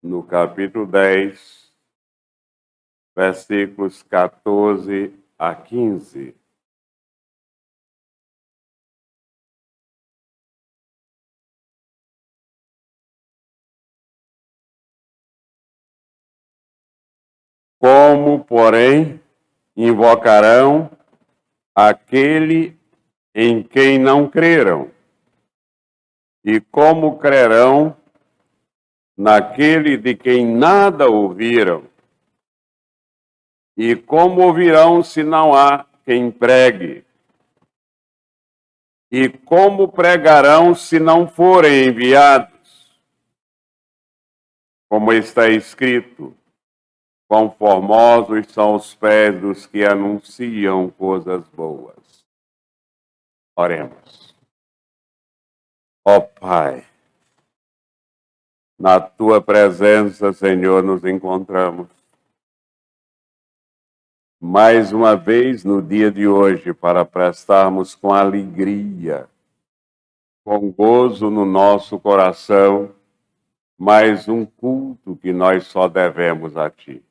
no capítulo 10, versículos 14 a 15. Como, porém, invocarão aquele em quem não creram? E como crerão naquele de quem nada ouviram? E como ouvirão se não há quem pregue? E como pregarão se não forem enviados? Como está escrito: quão formosos são os pés dos que anunciam coisas boas. Oremos. Ó Pai, na Tua presença, Senhor, nos encontramos mais uma vez no dia de hoje para prestarmos com alegria, com gozo no nosso coração, mais um culto que nós só devemos a Ti.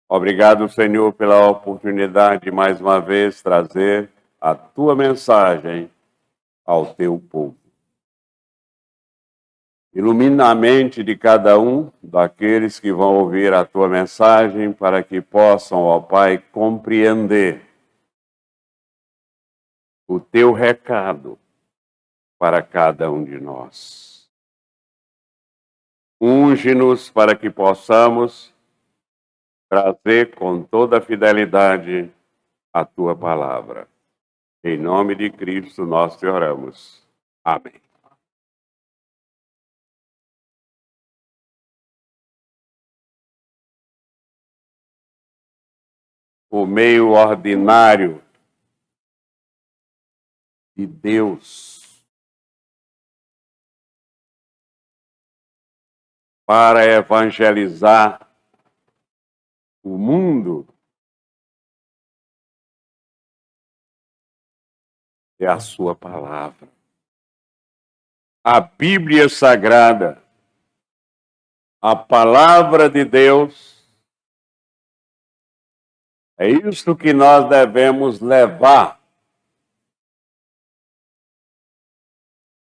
Obrigado, Senhor, pela oportunidade de mais uma vez trazer a Tua mensagem ao Teu povo. Ilumina a mente de cada um daqueles que vão ouvir a Tua mensagem para que possam, ó Pai, compreender o Teu recado para cada um de nós. Unge-nos para que possamos trazer com toda a fidelidade a Tua palavra. Em nome de Cristo nós te oramos. Amém. O meio ordinário de Deus para evangelizar o mundo é a sua palavra. A Bíblia Sagrada, a palavra de Deus, é isso que nós devemos levar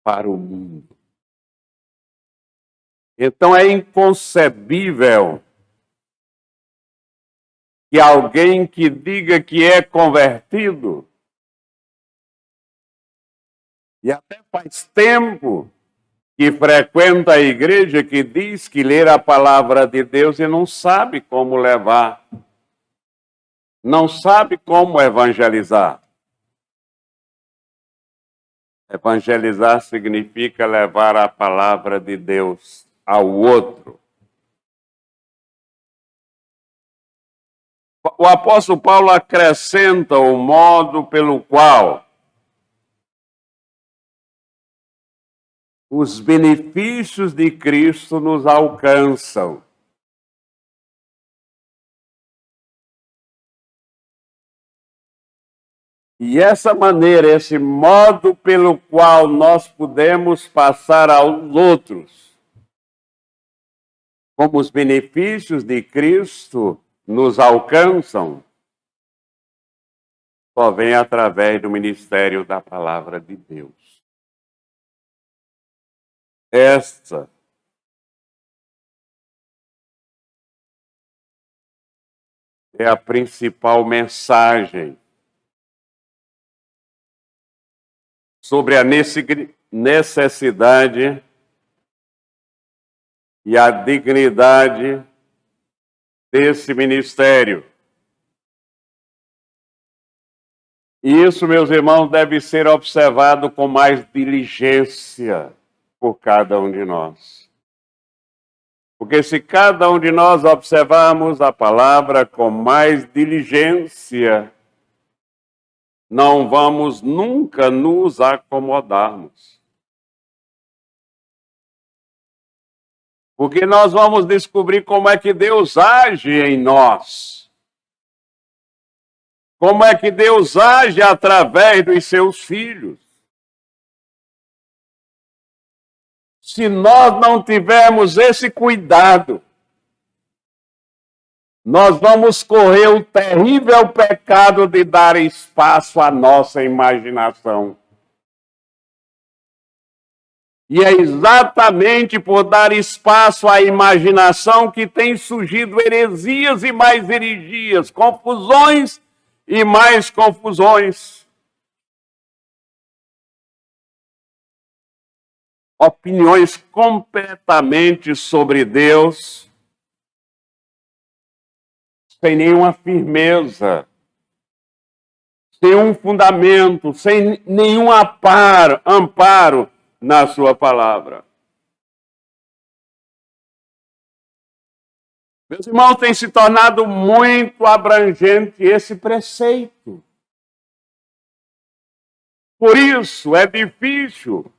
para o mundo. Então é inconcebível que alguém que diga que é convertido, e até faz tempo que frequenta a igreja, que diz que lê a palavra de Deus e não sabe como levar, não sabe como evangelizar. Evangelizar significa levar a palavra de Deus ao outro. O apóstolo Paulo acrescenta o modo pelo qual os benefícios de Cristo nos alcançam. E essa maneira, esse modo pelo qual nós podemos passar aos outros, como os benefícios de Cristo nos alcançam, só vem através do ministério da palavra de Deus. Esta é a principal mensagem sobre a necessidade e a dignidade desse ministério. E isso, meus irmãos, deve ser observado com mais diligência por cada um de nós. Porque se cada um de nós observarmos a palavra com mais diligência, não vamos nunca nos acomodarmos. Porque nós vamos descobrir como é que Deus age em nós. Como é que Deus age através dos seus filhos. Se nós não tivermos esse cuidado, nós vamos correr o terrível pecado de dar espaço à nossa imaginação. E é exatamente por dar espaço à imaginação que tem surgido heresias e mais heresias, confusões e mais confusões. Opiniões completamente sobre Deus, sem nenhuma firmeza, sem um fundamento, sem nenhum amparo na sua palavra. Meus irmãos, tem se tornado muito abrangente esse preceito. Por isso é difícil.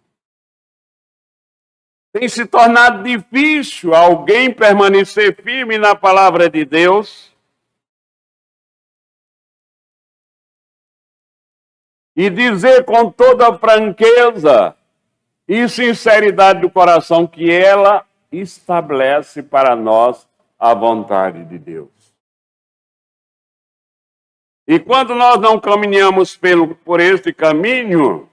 Tem se tornado difícil alguém permanecer firme na palavra de Deus e dizer com toda franqueza e sinceridade do coração que ela estabelece para nós a vontade de Deus. E quando nós não caminhamos por este caminho,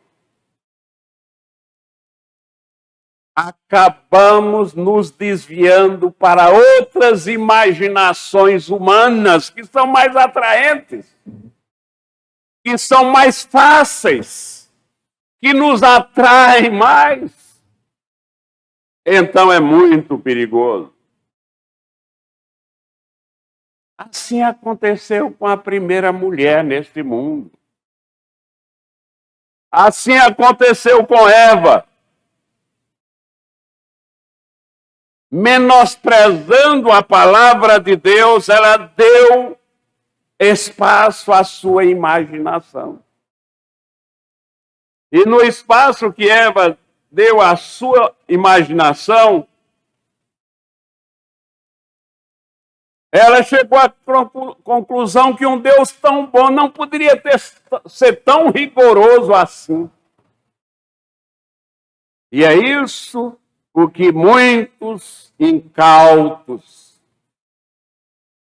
acabamos nos desviando para outras imaginações humanas que são mais atraentes, que são mais fáceis, que nos atraem mais. Então é muito perigoso. Assim aconteceu com a primeira mulher neste mundo. Assim aconteceu com Eva. Menosprezando a palavra de Deus, ela deu espaço à sua imaginação. E no espaço que Eva deu à sua imaginação, ela chegou à conclusão que um Deus tão bom não poderia ser tão rigoroso assim. E é isso o que muitos incautos,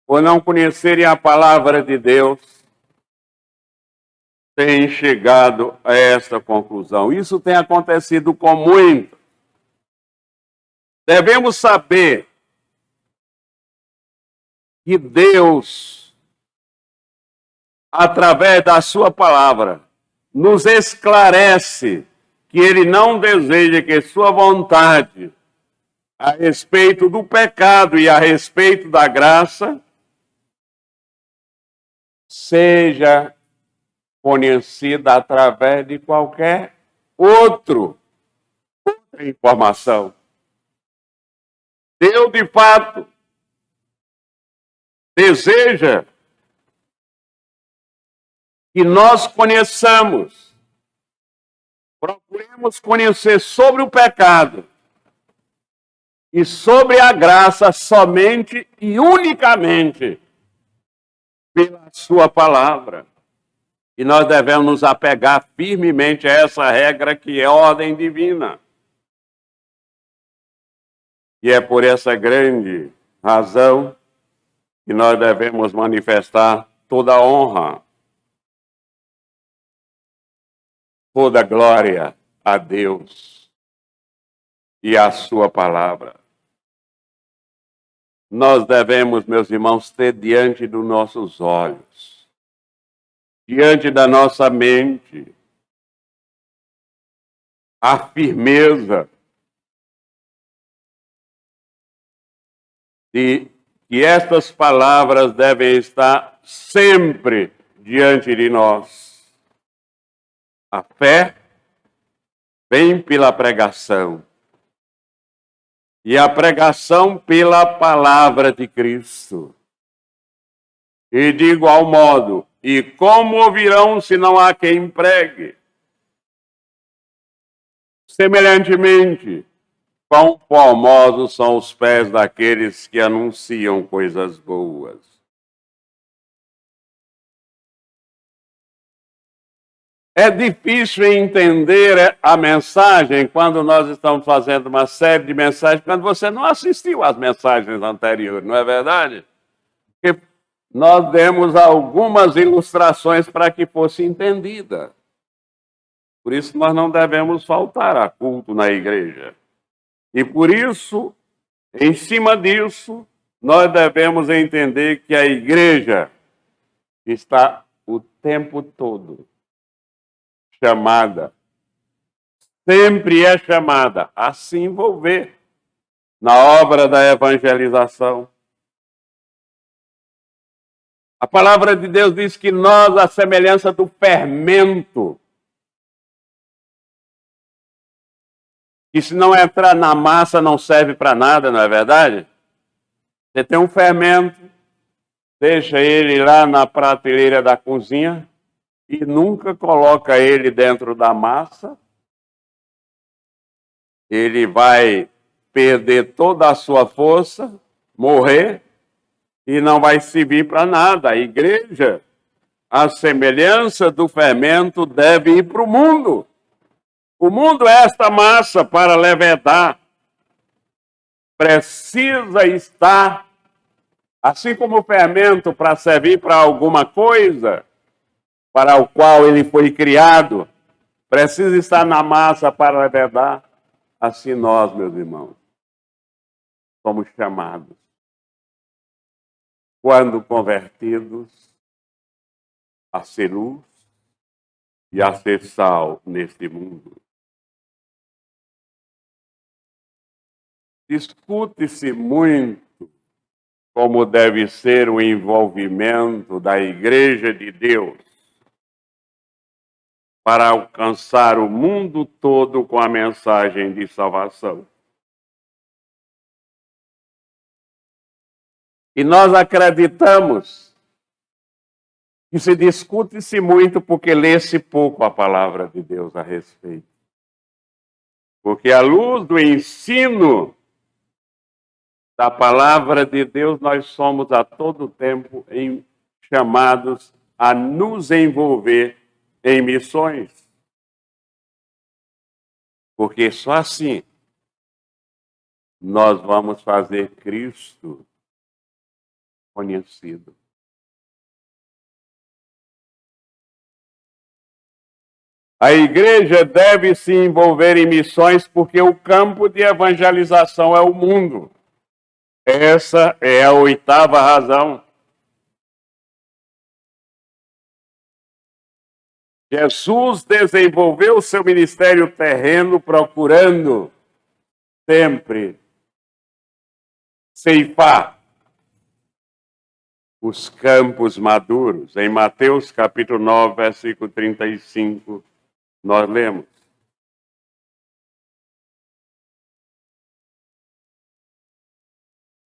por não conhecerem a palavra de Deus, têm chegado a esta conclusão. Isso tem acontecido com muitos. Devemos saber que Deus, através da sua palavra, nos esclarece que Ele não deseja que sua vontade a respeito do pecado e a respeito da graça seja conhecida através de qualquer outra informação. Deus, de fato, deseja que nós conheçamos, procuremos conhecer sobre o pecado e sobre a graça somente e unicamente pela sua palavra. E nós devemos nos apegar firmemente a essa regra que é ordem divina. E é por essa grande razão que nós devemos manifestar toda a honra, toda a glória a Deus e à sua palavra. Nós devemos, meus irmãos, ter diante dos nossos olhos, diante da nossa mente, a firmeza de que estas palavras devem estar sempre diante de nós. A fé vem pela pregação. E a pregação pela palavra de Cristo. E de igual modo, e como ouvirão se não há quem pregue? Semelhantemente, quão formosos são os pés daqueles que anunciam coisas boas. É difícil entender a mensagem quando nós estamos fazendo uma série de mensagens, quando você não assistiu às mensagens anteriores, não é verdade? Porque nós demos algumas ilustrações para que fosse entendida. Por isso nós não devemos faltar a culto na igreja. E por isso, em cima disso, nós devemos entender que a igreja está o tempo todo chamada, sempre é chamada a se envolver na obra da evangelização. A palavra de Deus diz que nós, a semelhança do fermento, que se não entrar na massa não serve para nada, não é verdade? Você tem um fermento, deixa ele lá na prateleira da cozinha e nunca coloca ele dentro da massa, ele vai perder toda a sua força, morrer e não vai servir para nada. A igreja, a semelhança do fermento, deve ir para o mundo. O mundo é esta massa para levedar. Precisa estar, assim como o fermento, para servir para alguma coisa para o qual ele foi criado, precisa estar na massa para levedar. Assim nós, meus irmãos, somos chamados, quando convertidos, a ser luz e a ser sal neste mundo. Discute-se muito como deve ser o envolvimento da Igreja de Deus para alcançar o mundo todo com a mensagem de salvação. E nós acreditamos que se discute-se muito porque lê-se pouco a palavra de Deus a respeito. Porque à luz do ensino da palavra de Deus, nós somos a todo tempo chamados a nos envolver em missões. Porque só assim nós vamos fazer Cristo conhecido. A igreja deve se envolver em missões porque o campo de evangelização é o mundo. Essa é a 8ª razão. Jesus desenvolveu seu ministério terreno procurando sempre ceifar os campos maduros. Em Mateus capítulo 9, versículo 35, nós lemos: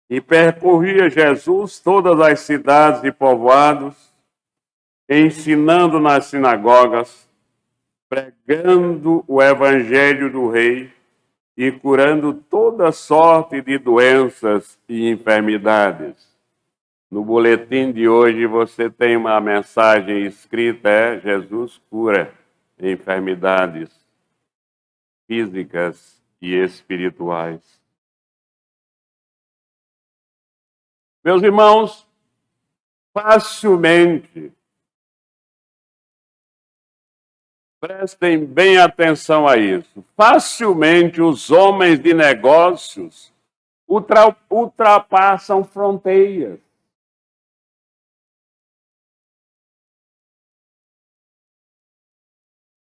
e percorria Jesus todas as cidades e povoados, ensinando nas sinagogas, pregando o evangelho do rei e curando toda sorte de doenças e enfermidades. No boletim de hoje você tem uma mensagem escrita, Jesus cura enfermidades físicas e espirituais. Meus irmãos, facilmente, prestem bem atenção a isso, facilmente os homens de negócios ultrapassam fronteiras.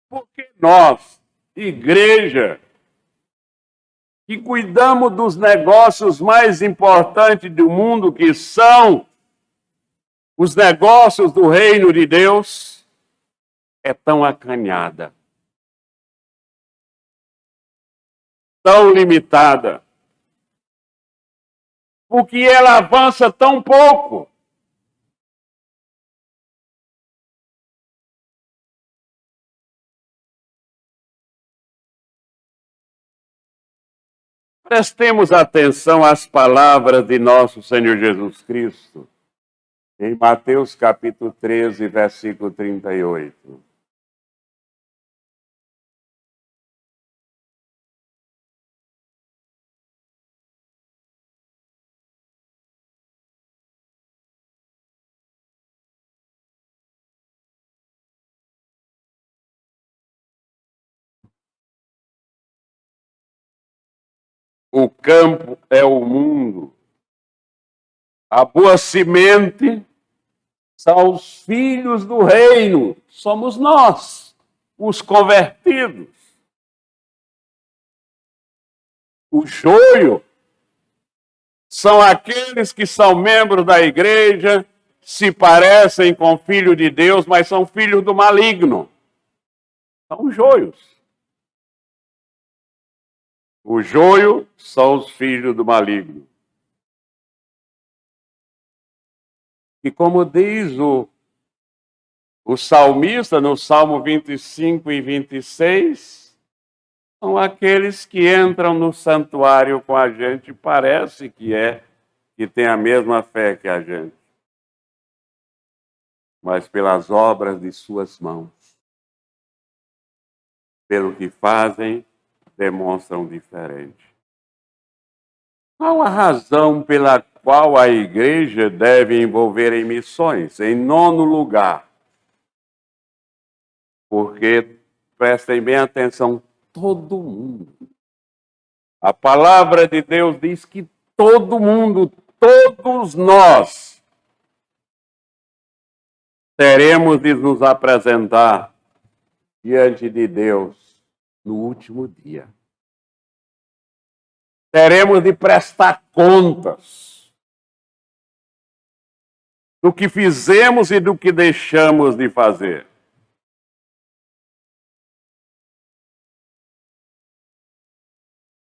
Porque nós, igreja, que cuidamos dos negócios mais importantes do mundo, que são os negócios do reino de Deus, é tão acanhada, tão limitada, porque ela avança tão pouco. Prestemos atenção às palavras de nosso Senhor Jesus Cristo, em Mateus capítulo 13, versículo 38. O campo é o mundo. A boa semente são os filhos do reino. Somos nós, os convertidos. O joio são aqueles que são membros da igreja, se parecem com filho de Deus, mas são filhos do maligno. São os joios. O joio são os filhos do maligno. E como diz o salmista no Salmo 25 e 26, são aqueles que entram no santuário com a gente, parece que tem a mesma fé que a gente, mas pelas obras de suas mãos, pelo que fazem, demonstram diferente. Qual a razão pela qual a igreja deve envolver em missões? Em nono lugar, porque, prestem bem atenção, todo mundo. A palavra de Deus diz que todo mundo, todos nós, teremos de nos apresentar diante de Deus no último dia. Teremos de prestar contas do que fizemos e do que deixamos de fazer.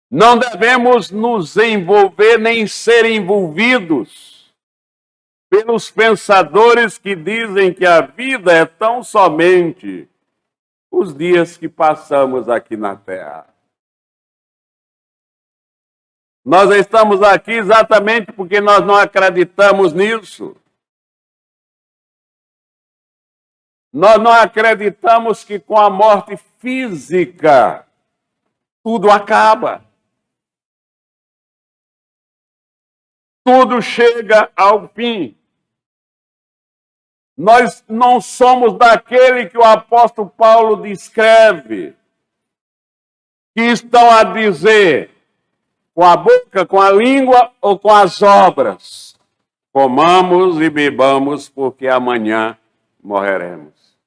Não devemos nos envolver nem ser envolvidos pelos pensadores que dizem que a vida é tão somente os dias que passamos aqui na Terra. Nós estamos aqui exatamente porque nós não acreditamos nisso. Nós não acreditamos que com a morte física tudo acaba. Tudo chega ao fim. Nós não somos daquele que o apóstolo Paulo descreve, que estão a dizer com a boca, com a língua ou com as obras: comamos e bebamos, porque amanhã morreremos.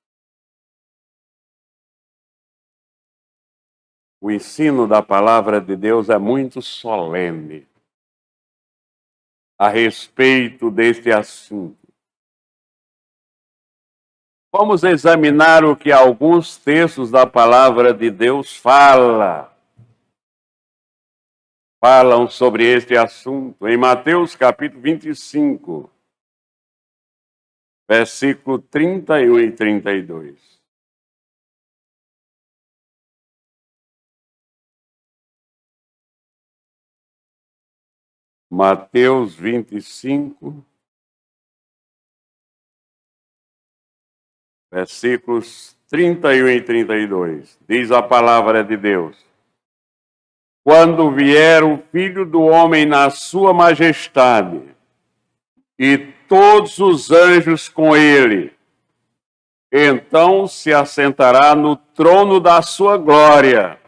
O ensino da palavra de Deus é muito solene a respeito deste assunto. Vamos examinar o que alguns textos da palavra de Deus falam sobre este assunto. Em Mateus capítulo 25, versículo 31 e 32. Mateus 25, versículos 31 e 32. Diz a palavra de Deus: quando vier o Filho do Homem na sua majestade, e todos os anjos com ele, então se assentará no trono da sua glória,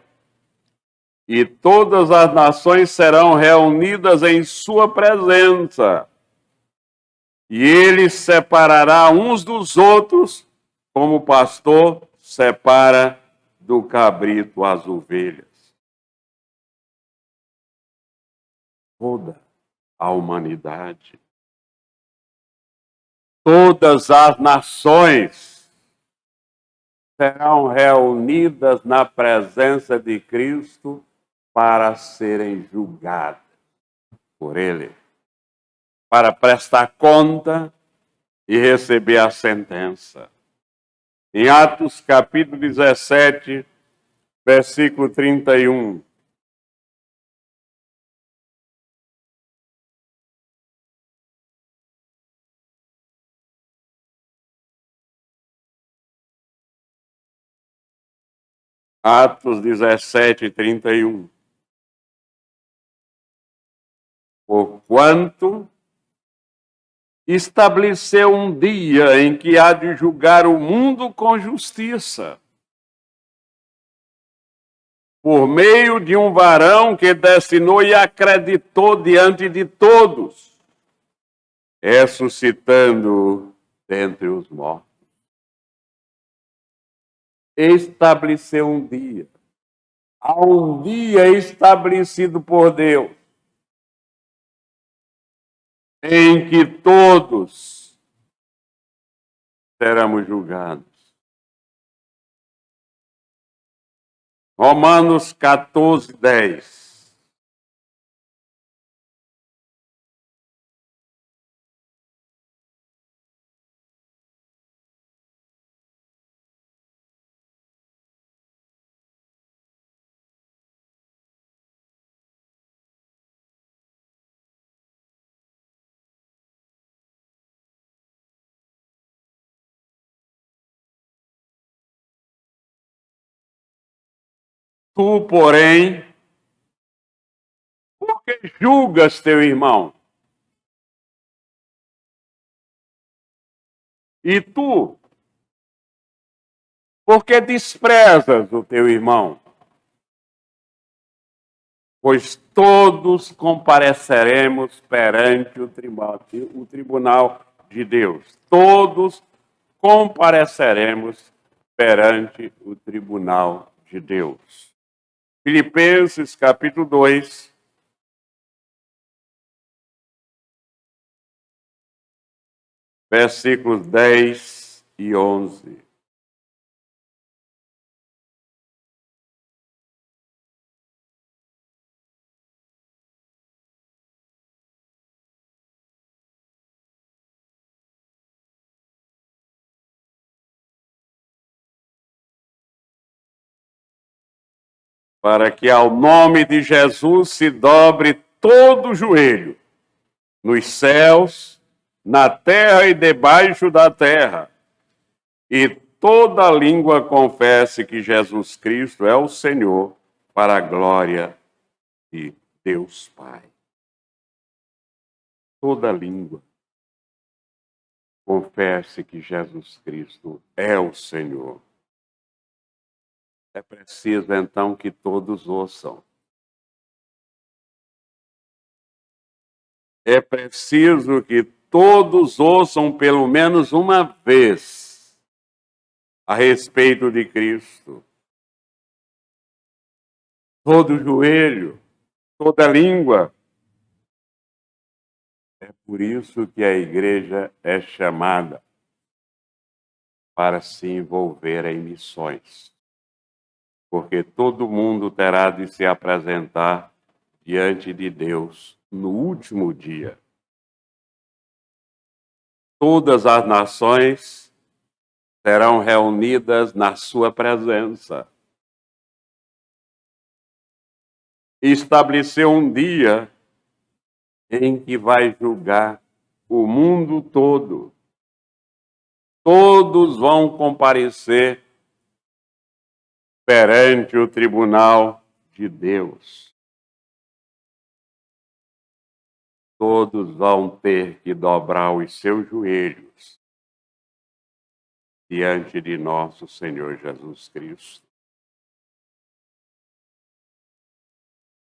e todas as nações serão reunidas em sua presença, e ele separará uns dos outros, como o pastor separa do cabrito as ovelhas. Toda a humanidade, todas as nações serão reunidas na presença de Cristo para serem julgadas por Ele, para prestar conta e receber a sentença. Em Atos capítulo 17, versículo 31. Atos 17, 31. Porquanto estabeleceu um dia em que há de julgar o mundo com justiça, por meio de um varão que destinou e acreditou diante de todos, ressuscitando dentre os mortos. Estabeleceu um dia. Há um dia estabelecido por Deus, em que todos seremos julgados. Romanos 14, 10. Tu, porém, por que julgas teu irmão? E tu, por que desprezas o teu irmão? Pois todos compareceremos perante o tribunal de Deus. Todos compareceremos perante o tribunal de Deus. Filipenses, capítulo 2. Versículos 10 e 11. Para que ao nome de Jesus se dobre todo o joelho, nos céus, na terra e debaixo da terra, e toda língua confesse que Jesus Cristo é o Senhor, para a glória de Deus Pai. Toda língua confesse que Jesus Cristo é o Senhor. É preciso, então, que todos ouçam. É preciso que todos ouçam pelo menos uma vez a respeito de Cristo. Todo joelho, toda língua. É por isso que a igreja é chamada para se envolver em missões. Porque todo mundo terá de se apresentar diante de Deus no último dia. Todas as nações serão reunidas na sua presença. Estabeleceu um dia em que vai julgar o mundo todo. Todos vão comparecer perante o tribunal de Deus. Todos vão ter que dobrar os seus joelhos diante de nosso Senhor Jesus Cristo.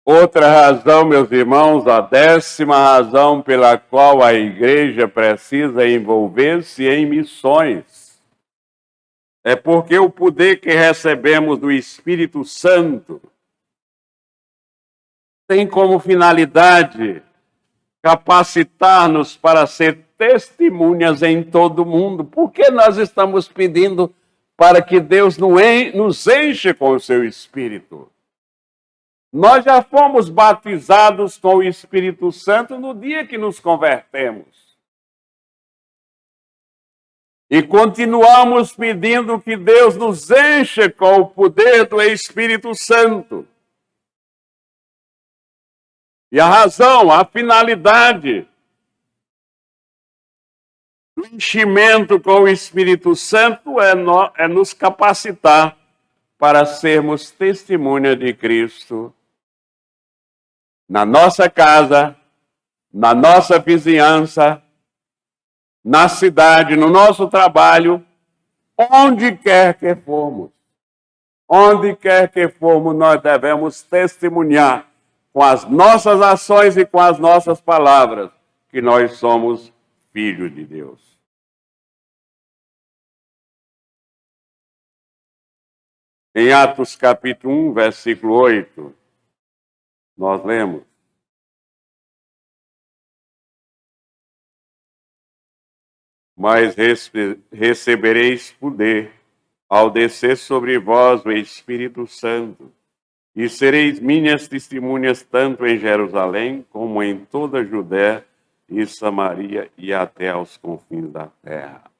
Outra razão, meus irmãos, a 10ª razão pela qual a igreja precisa envolver-se em missões, é porque o poder que recebemos do Espírito Santo tem como finalidade capacitar-nos para ser testemunhas em todo o mundo. Por que nós estamos pedindo para que Deus nos enche com o seu Espírito? Nós já fomos batizados com o Espírito Santo no dia que nos convertemos. E continuamos pedindo que Deus nos enche com o poder do Espírito Santo. E a razão, a finalidade do enchimento com o Espírito Santo é nos capacitar para sermos testemunha de Cristo na nossa casa, na nossa vizinhança, na cidade, no nosso trabalho, onde quer que formos. Onde quer que formos, nós devemos testemunhar com as nossas ações e com as nossas palavras que nós somos filhos de Deus. Em Atos capítulo 1, versículo 8, nós lemos: mas recebereis poder ao descer sobre vós o Espírito Santo, e sereis minhas testemunhas tanto em Jerusalém como em toda a Judéia e Samaria e até aos confins da terra.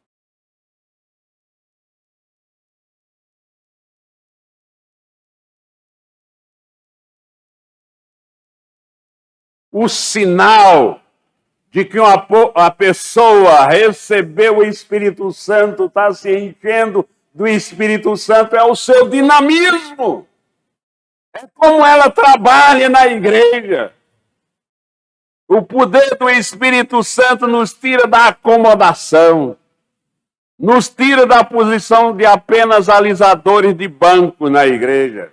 O sinal de que a pessoa recebeu o Espírito Santo, está se enchendo do Espírito Santo, é o seu dinamismo. É como ela trabalha na igreja. O poder do Espírito Santo nos tira da acomodação, nos tira da posição de apenas alisadores de banco na igreja.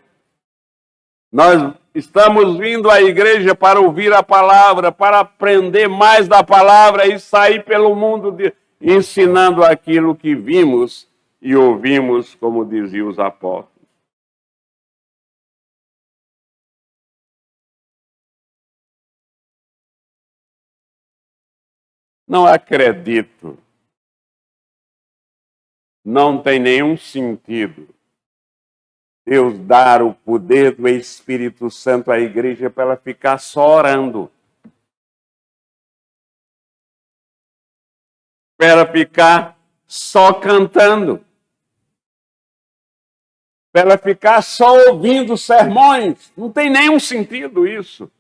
Nós estamos vindo à igreja para ouvir a palavra, para aprender mais da palavra e sair pelo mundo ensinando aquilo que vimos e ouvimos, como diziam os apóstolos. Não acredito. Não tem nenhum sentido Deus dar o poder do Espírito Santo à igreja para ela ficar só orando. Para ela ficar só cantando. Para ela ficar só ouvindo sermões. Não tem nenhum sentido isso.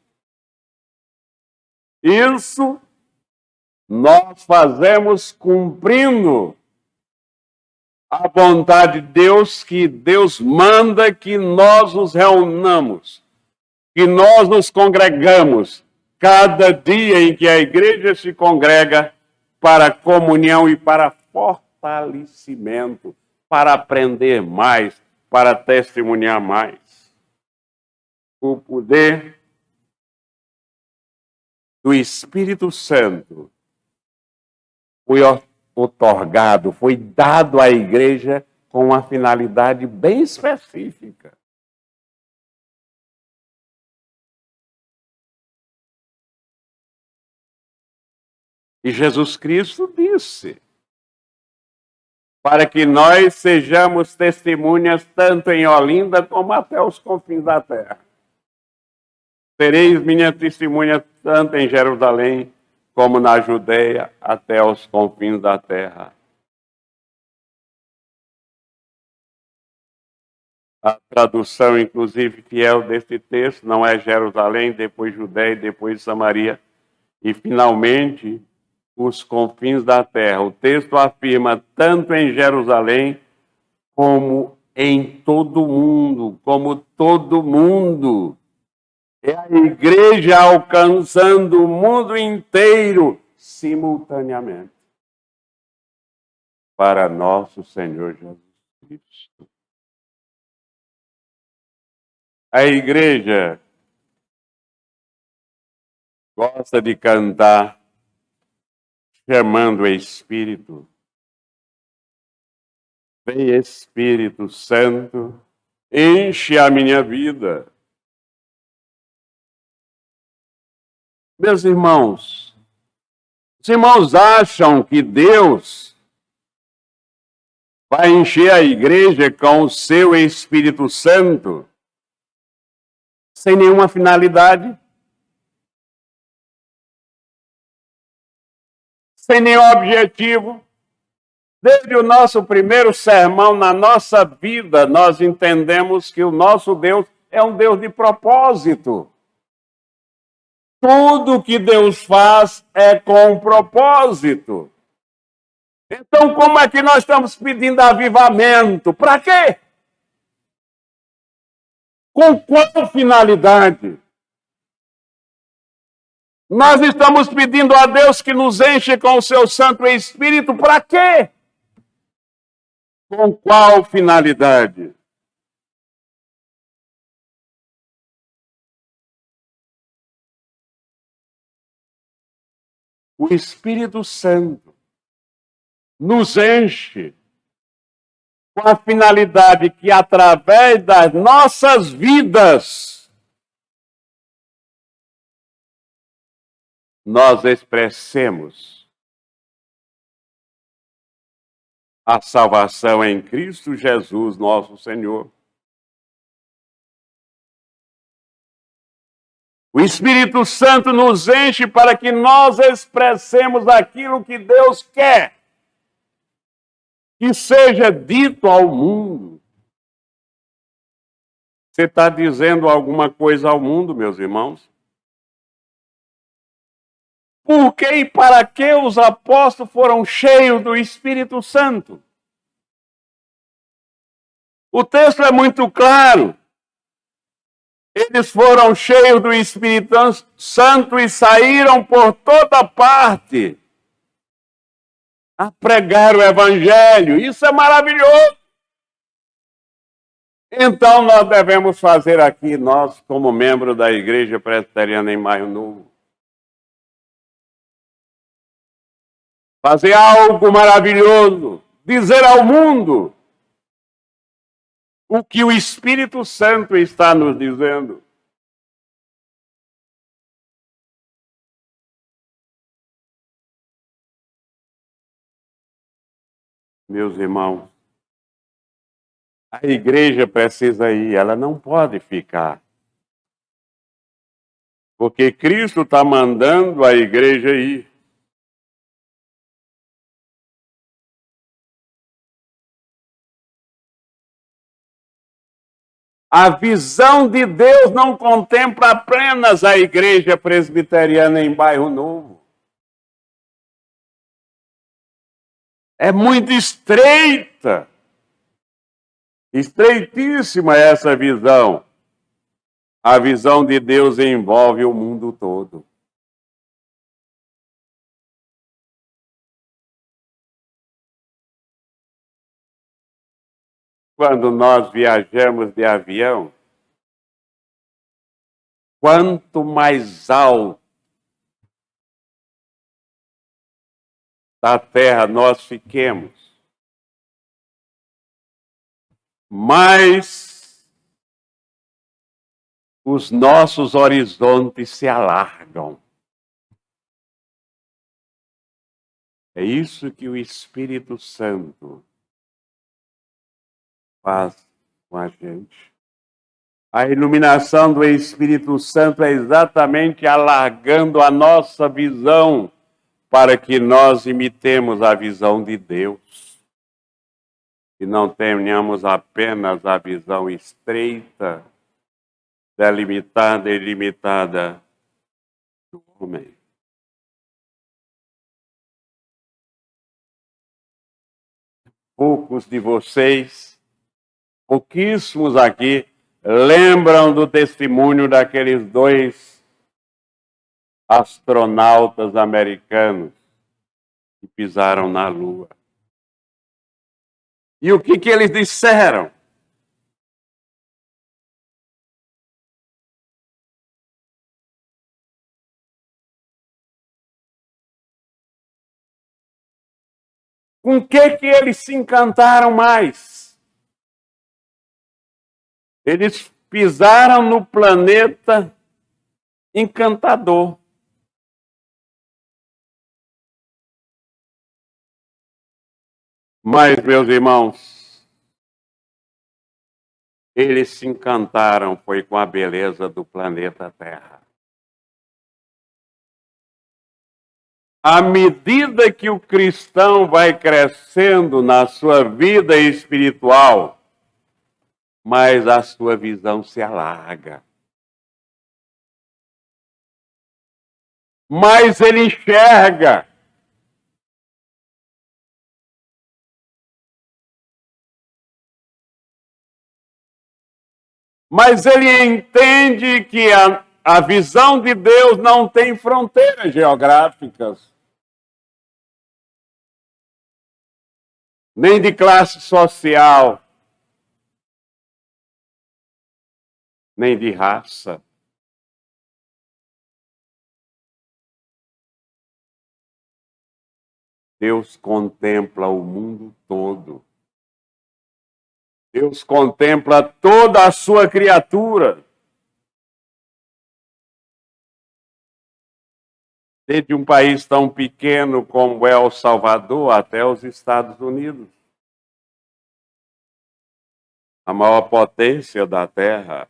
Isso nós fazemos cumprindo a vontade de Deus, que Deus manda que nós nos reunamos, que nós nos congregamos, cada dia em que a igreja se congrega para comunhão e para fortalecimento, para aprender mais, para testemunhar mais. O poder do Espírito Santo foi otorgado, foi dado à igreja com uma finalidade bem específica. E Jesus Cristo disse, para que nós sejamos testemunhas tanto em Olinda como até os confins da terra. Sereis minha testemunha tanto em Jerusalém como na Judéia, até os confins da terra. A tradução, inclusive, fiel desse texto não é Jerusalém, depois Judéia, depois Samaria, e finalmente os confins da terra. O texto afirma tanto em Jerusalém como em todo o mundo, como todo mundo. É a igreja alcançando o mundo inteiro simultaneamente para nosso Senhor Jesus Cristo. A igreja gosta de cantar chamando o Espírito. Vem Espírito Santo, enche a minha vida. Meus irmãos, os irmãos acham que Deus vai encher a igreja com o seu Espírito Santo sem nenhuma finalidade, sem nenhum objetivo? Desde o nosso primeiro sermão na nossa vida, nós entendemos que o nosso Deus é um Deus de propósito. Tudo que Deus faz é com propósito. Então, como é que nós estamos pedindo avivamento? Para quê? Com qual finalidade? Nós estamos pedindo a Deus que nos enche com o seu Santo Espírito. Para quê? Com qual finalidade? o Espírito Santo nos enche com a finalidade que, através das nossas vidas, nós expressemos a salvação em Cristo Jesus, nosso Senhor. O Espírito Santo nos enche para que nós expressemos aquilo que Deus quer que seja dito ao mundo. Você está dizendo alguma coisa ao mundo, meus irmãos? Por que e para que os apóstolos foram cheios do Espírito Santo? O texto é muito claro. Eles foram cheios do Espírito Santo e saíram por toda parte a pregar o Evangelho. Isso é maravilhoso. Então, nós devemos fazer aqui, nós, como membros da Igreja Presbiteriana em Bairro Novo, fazer algo maravilhoso, dizer ao mundo o que o Espírito Santo está nos dizendo. Meus irmãos, a igreja precisa ir, ela não pode ficar. Porque Cristo está mandando a igreja ir. A visão de Deus não contempla apenas a igreja presbiteriana em Bairro Novo. É muito estreita, estreitíssima essa visão. A visão de Deus envolve o mundo todo. Quando nós viajamos de avião, quanto mais alto da terra nós fiquemos, mais os nossos horizontes se alargam. É isso que o Espírito Santo faz com a gente. A iluminação do Espírito Santo é exatamente alargando a nossa visão para que nós imitemos a visão de Deus. E não tenhamos apenas a visão estreita, delimitada e limitada do homem. Poucos de vocês, pouquíssimos aqui, lembram do testemunho daqueles 2 astronautas americanos que pisaram na Lua. E o que eles disseram? Com que eles se encantaram mais? Eles pisaram no planeta encantador. Mas, meus irmãos, eles se encantaram foi com a beleza do planeta Terra. À medida que o cristão vai crescendo na sua vida espiritual, mais a sua visão se alarga. Mais ele enxerga. Mas ele entende que a visão de Deus não tem fronteiras geográficas, nem de classe social, nem de raça. Deus contempla o mundo todo. Deus contempla toda a sua criatura. Desde um país tão pequeno como é El Salvador até os Estados Unidos. A maior potência da Terra.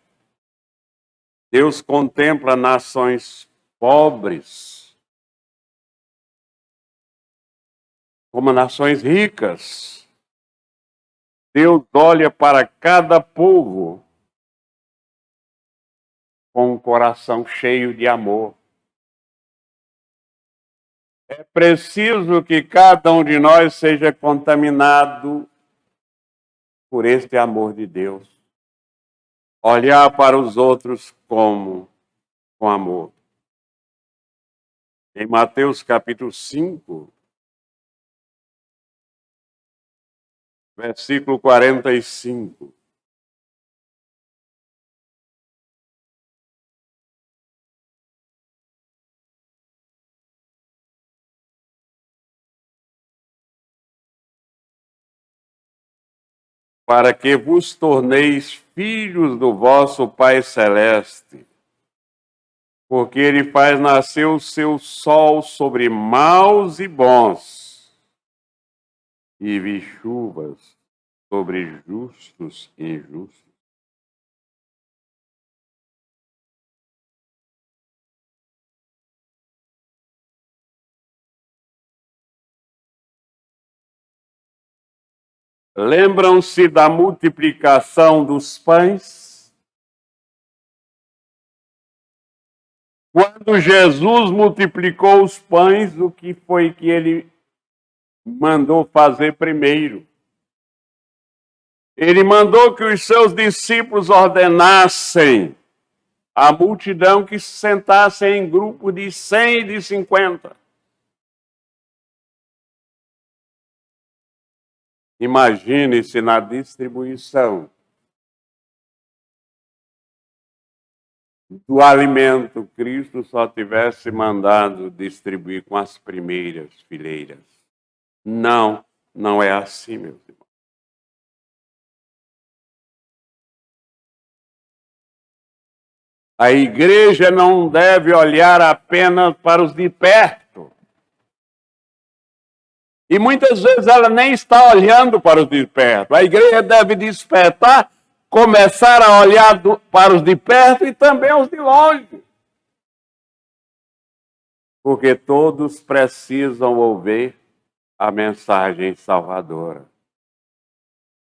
Deus contempla nações pobres como nações ricas. Deus olha para cada povo com um coração cheio de amor. É preciso que cada um de nós seja contaminado por este amor de Deus. Olhar para os outros com amor. Em Mateus capítulo 5, versículo 45. Para que vos torneis filhos do vosso Pai Celeste, porque Ele faz nascer o seu sol sobre maus e bons, e vi chuvas sobre justos e injustos. Lembram-se da multiplicação dos pães? Quando Jesus multiplicou os pães, o que foi que ele mandou fazer primeiro? Ele mandou que os seus discípulos ordenassem a multidão que se sentasse em grupo de 100 e de 50. Imagine-se na distribuição do alimento, Cristo só tivesse mandado distribuir com as primeiras fileiras. Não, não é assim, meus irmãos. A igreja não deve olhar apenas para os de perto. E muitas vezes ela nem está olhando para os de perto. A igreja deve despertar, começar a olhar para os de perto e também os de longe. Porque todos precisam ouvir a mensagem salvadora.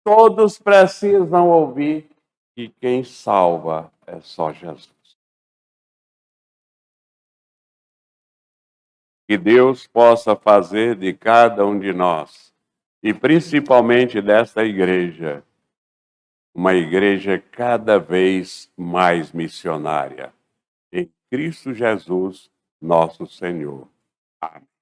Todos precisam ouvir que quem salva é só Jesus. Que Deus possa fazer de cada um de nós, e principalmente desta igreja, uma igreja cada vez mais missionária. Em Cristo Jesus, nosso Senhor. Amém.